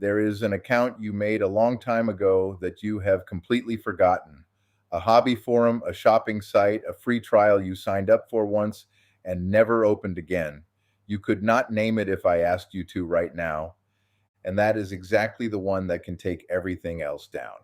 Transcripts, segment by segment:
There is an account you made a long time ago that you have completely forgotten. A hobby forum, a shopping site, a free trial you signed up for once and never opened again. You could not name it if I asked you to right now. And that is exactly the one that can take everything else down.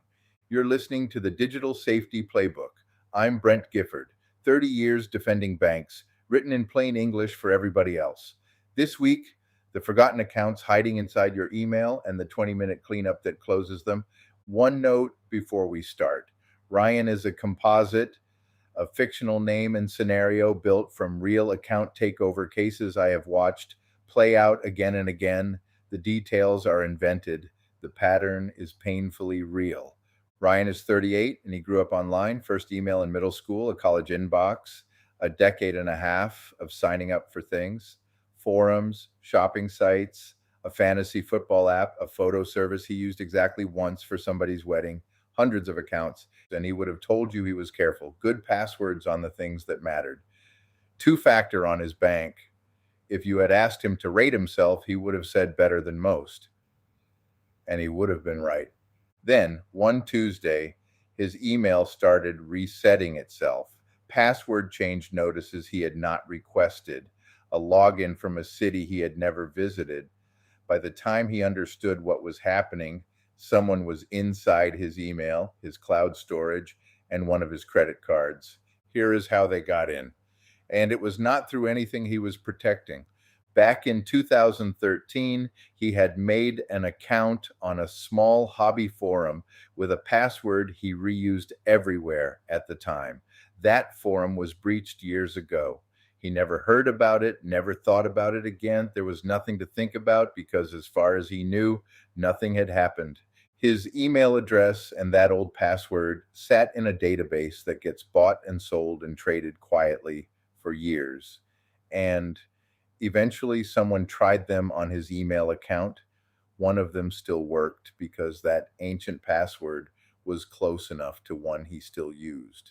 You're listening to the Digital Safety Playbook. I'm Brent Gifford, 30 years defending banks, written in plain English for everybody else. This week, the forgotten accounts hiding inside your email and the 20-minute cleanup that closes them. One note before we start. Ryan is a composite, a fictional name and scenario built from real account takeover cases I have watched play out again and again. The details are invented. The pattern is painfully real. Ryan is 38 and he grew up online. First email in middle school, a college inbox, a decade and a half of signing up for things, forums, shopping sites, a fantasy football app, a photo service he used exactly once for somebody's wedding, hundreds of accounts, and he would have told you he was careful. Good passwords on the things that mattered. Two-factor on his bank. If you had asked him to rate himself, he would have said better than most. And he would have been right. Then, one Tuesday, his email started resetting itself. Password change notices he had not requested. A login from a city he had never visited. By the time he understood what was happening, someone was inside his email, his cloud storage, and one of his credit cards. Here is how they got in. And it was not through anything he was protecting. Back in 2013, he had made an account on a small hobby forum with a password he reused everywhere at the time. That forum was breached years ago. He never heard about it, never thought about it again. There was nothing to think about because, as far as he knew, nothing had happened. His email address and that old password sat in a database that gets bought and sold and traded quietly for years. And eventually someone tried them on his email account. One of them still worked because that ancient password was close enough to one he still used.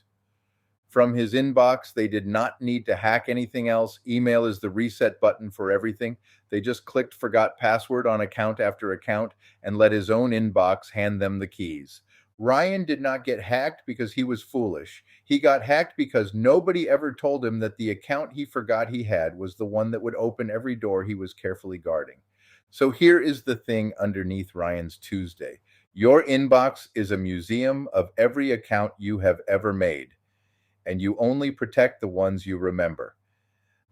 From his inbox, they did not need to hack anything else. Email is the reset button for everything. They just clicked forgot password on account after account and let his own inbox hand them the keys. Ryan did not get hacked because he was foolish. He got hacked because nobody ever told him that the account he forgot he had was the one that would open every door he was carefully guarding. So here is the thing underneath Ryan's Tuesday. Your inbox is a museum of every account you have ever made. And you only protect the ones you remember.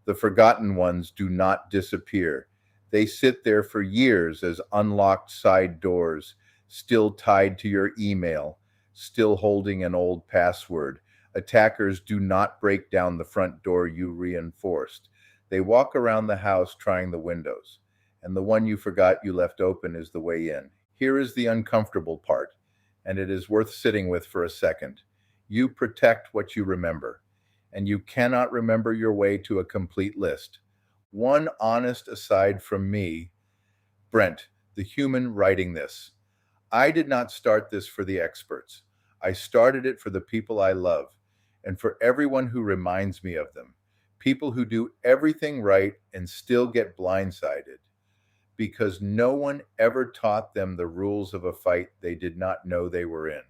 The forgotten ones do not disappear. They sit there for years as unlocked side doors, still tied to your email, still holding an old password. Attackers do not break down the front door you reinforced. They walk around the house trying the windows, and the one you forgot you left open is the way in. Here is the uncomfortable part, and it is worth sitting with for a second. You protect what you remember, and you cannot remember your way to a complete list. One honest aside from me, Brent, the human writing this. I did not start this for the experts. I started it for the people I love, and for everyone who reminds me of them. People who do everything right and still get blindsided, because no one ever taught them the rules of a fight they did not know they were in.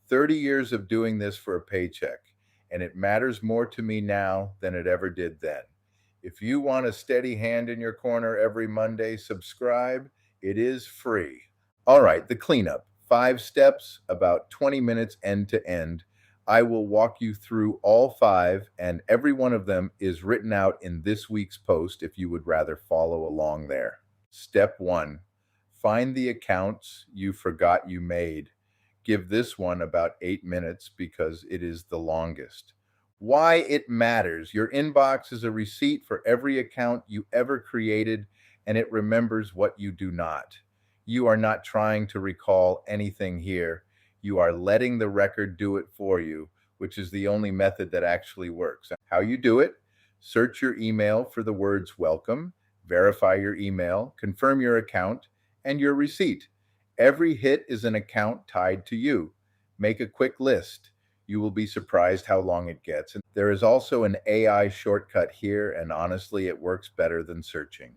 30 years of doing this for a paycheck, and it matters more to me now than it ever did then. If you want a steady hand in your corner every Monday, subscribe. It is free. All right, the cleanup. 5 steps, about 20 minutes end to end. I will walk you through all 5, and every one of them is written out in this week's post if you would rather follow along there. Step 1, find the accounts you forgot you made. Give this one about 8 minutes because it is the longest. Why it matters. Your inbox is a receipt for every account you ever created, and it remembers what you do not. You are not trying to recall anything here. You are letting the record do it for you, which is the only method that actually works. How you do it? Search your email for the words welcome, verify your email, confirm your account, and your receipt. Every hit is an account tied to you. Make a quick list. You will be surprised how long it gets. And there is also an AI shortcut here, and honestly, it works better than searching.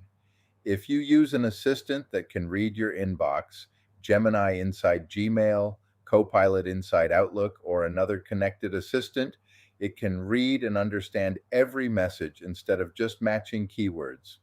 If you use an assistant that can read your inbox, Gemini inside Gmail, Copilot inside Outlook, or another connected assistant, it can read and understand every message instead of just matching keywords.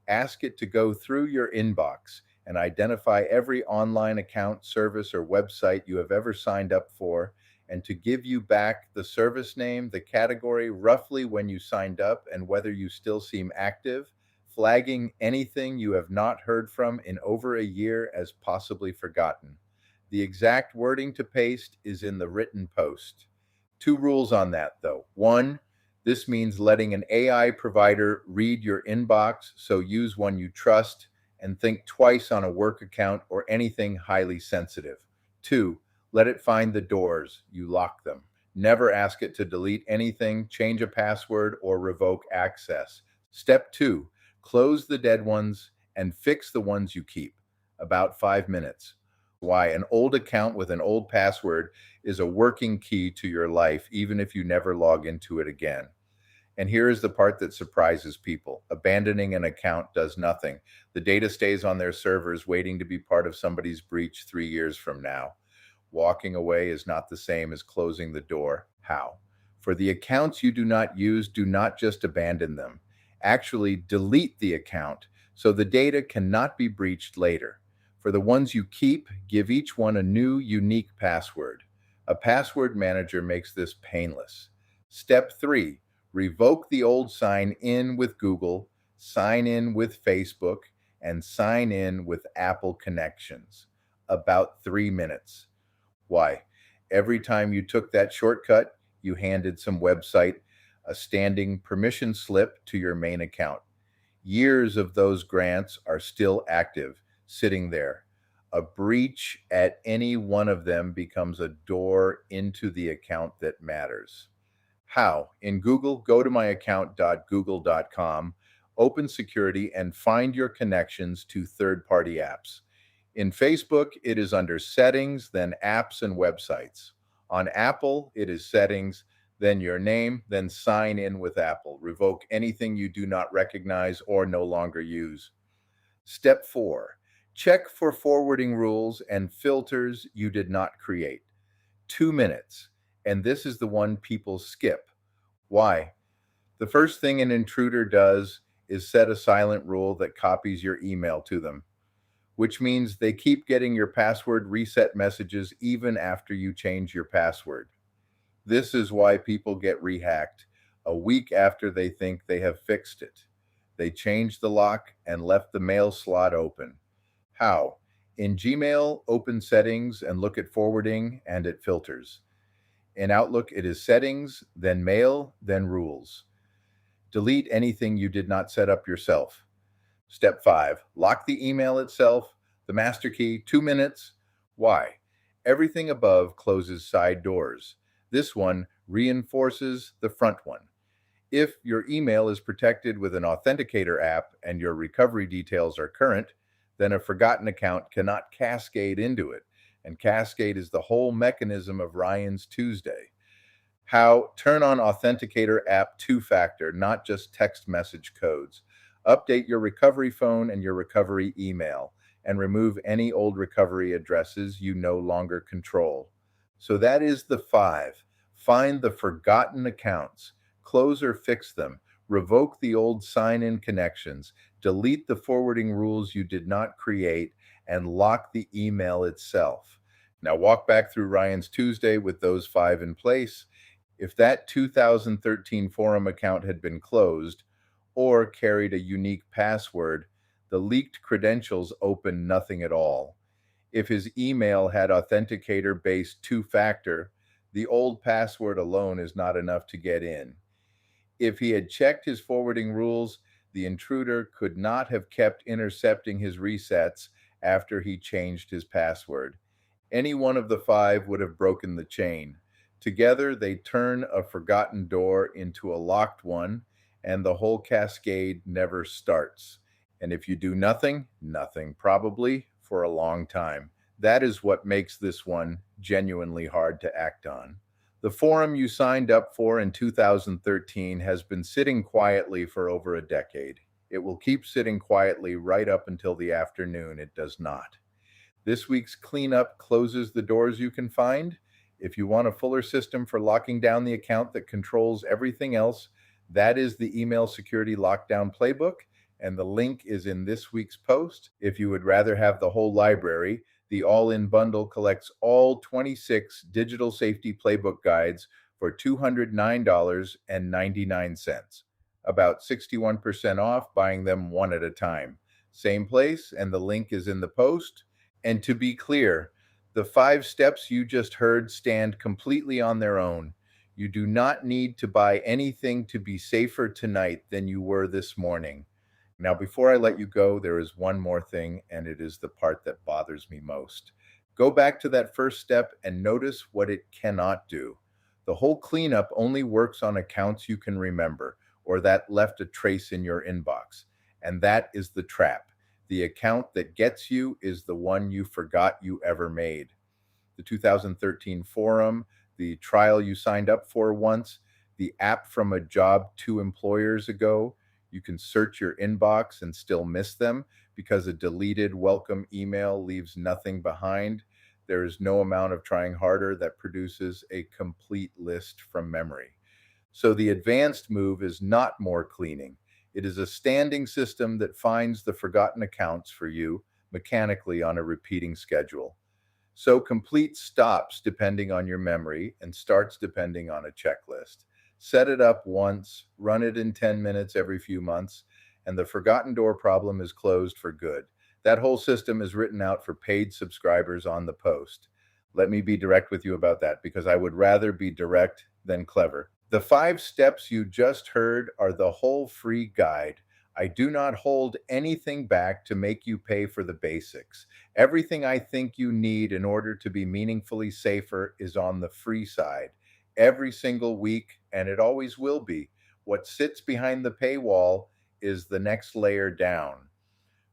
Ask it to go through your inbox and identify every online account, service, or website you have ever signed up for, and to give you back the service name, the category, roughly when you signed up, and whether you still seem active, flagging anything you have not heard from in over a year as possibly forgotten. The exact wording to paste is in the written post. Two rules on that, though. One, this means letting an AI provider read your inbox, so use one you trust and think twice on a work account or anything highly sensitive. Two, let it find the doors, you lock them. Never ask it to delete anything, change a password, or revoke access. Step two, close the dead ones and fix the ones you keep. About 5 minutes. Why an old account with an old password is a working key to your life, even if you never log into it again. And here is the part that surprises people. Abandoning an account does nothing. The data stays on their servers waiting to be part of somebody's breach 3 years from now. Walking away is not the same as closing the door. How? For the accounts you do not use, do not just abandon them. Actually, delete the account so the data cannot be breached later. For the ones you keep, give each one a new, unique password. A password manager makes this painless. Step 3. Revoke the old sign in with Google, sign in with Facebook, and sign in with Apple connections. About 3 minutes. Why? Every time you took that shortcut, you handed some website a standing permission slip to your main account. Years of those grants are still active, sitting there. A breach at any one of them becomes a door into the account that matters. How? In Google, go to myaccount.google.com, open security, and find your connections to third-party apps. In Facebook, it is under Settings, then Apps and Websites. On Apple, it is Settings, then your name, then Sign in with Apple. Revoke anything you do not recognize or no longer use. Step 4. Check for forwarding rules and filters you did not create. 2 minutes. And this is the one people skip. Why? The first thing an intruder does is set a silent rule that copies your email to them, which means they keep getting your password reset messages even after you change your password. This is why people get rehacked a week after they think they have fixed it. They changed the lock and left the mail slot open. How? In Gmail, open Settings and look at forwarding and at filters. In Outlook, it is Settings, then Mail, then Rules. Delete anything you did not set up yourself. Step 5. Lock the email itself, the master key, 2 minutes. Why? Everything above closes side doors. This one reinforces the front one. If your email is protected with an authenticator app and your recovery details are current, then a forgotten account cannot cascade into it. And Cascade is the whole mechanism of Ryan's Tuesday. How? Turn on Authenticator app two-factor, not just text message codes. Update your recovery phone and your recovery email, and remove any old recovery addresses you no longer control. So that is the 5. Find the forgotten accounts, close or fix them, revoke the old sign-in connections, delete the forwarding rules you did not create, and lock the email itself. Now walk back through Ryan's Tuesday with those 5 in place. If that 2013 forum account had been closed or carried a unique password, the leaked credentials open nothing at all. If his email had authenticator-based two-factor, the old password alone is not enough to get in. If he had checked his forwarding rules, the intruder could not have kept intercepting his resets after he changed his password. Any one of the 5 would have broken the chain. Together, they turn a forgotten door into a locked one, and the whole cascade never starts. And if you do nothing, nothing probably for a long time. That is what makes this one genuinely hard to act on. The forum you signed up for in 2013 has been sitting quietly for over a decade. It will keep sitting quietly right up until the afternoon it does not. This week's cleanup closes the doors you can find. If you want a fuller system for locking down the account that controls everything else, that is the email security lockdown playbook, and the link is in this week's post. If you would rather have the whole library, the all in bundle collects all 26 digital safety playbook guides for $209.99, about 61% off buying them one at a time. Same place, and the link is in the post. And to be clear, the 5 steps you just heard stand completely on their own. You do not need to buy anything to be safer tonight than you were this morning. Now, before I let you go, there is one more thing, and it is the part that bothers me most. Go back to that first step and notice what it cannot do. The whole cleanup only works on accounts you can remember or that left a trace in your inbox. And that is the trap. The account that gets you is the one you forgot you ever made. The 2013 forum, the trial you signed up for once, the app from a job 2 employers ago. You can search your inbox and still miss them because a deleted welcome email leaves nothing behind. There is no amount of trying harder that produces a complete list from memory. So the advanced move is not more cleaning. It is a standing system that finds the forgotten accounts for you mechanically on a repeating schedule. So complete stops depending on your memory and starts depending on a checklist. Set it up once, run it in 10 minutes every few months, and the forgotten door problem is closed for good. That whole system is written out for paid subscribers on the post. Let me be direct with you about that because I would rather be direct than clever. The 5 steps you just heard are the whole free guide. I do not hold anything back to make you pay for the basics. Everything I think you need in order to be meaningfully safer is on the free side. Every single week, and it always will be. What sits behind the paywall is the next layer down.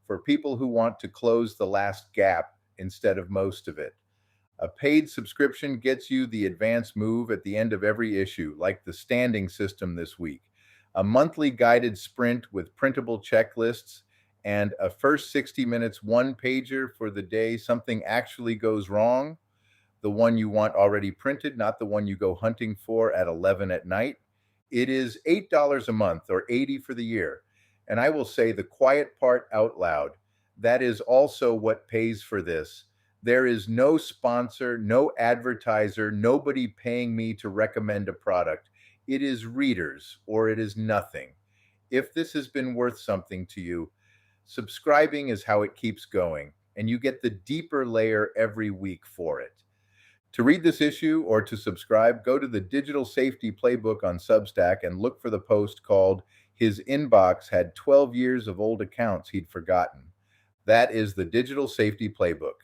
For people who want to close the last gap instead of most of it. A paid subscription gets you the advanced move at the end of every issue, like the standing system this week. A monthly guided sprint with printable checklists, and a first 60 minutes one-pager for the day something actually goes wrong, the one you want already printed, not the one you go hunting for at 11 at night. It is $8 a month or $80 for the year. And I will say the quiet part out loud. That is also what pays for this. There is no sponsor, no advertiser, nobody paying me to recommend a product. It is readers or it is nothing. If this has been worth something to you, subscribing is how it keeps going, and you get the deeper layer every week for it. To read this issue or to subscribe, go to the Digital Safety Playbook on Substack and look for the post called His Inbox Had 12 Years of Old Accounts He'd Forgotten. That is the Digital Safety Playbook.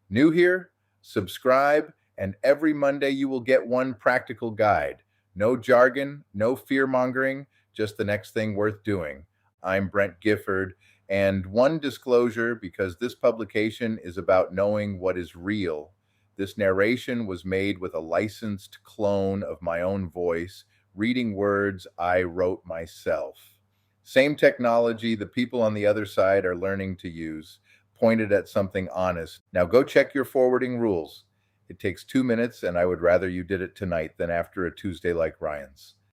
New here? Subscribe, and every Monday you will get one practical guide. No jargon, no fear-mongering, just the next thing worth doing. I'm Brent Gifford, and one disclosure, because this publication is about knowing what is real. This narration was made with a licensed clone of my own voice, reading words I wrote myself. Same technology the people on the other side are learning to use, pointed at something honest. Now go check your forwarding rules. It takes 2 minutes, and I would rather you did it tonight than after a Tuesday like Ryan's.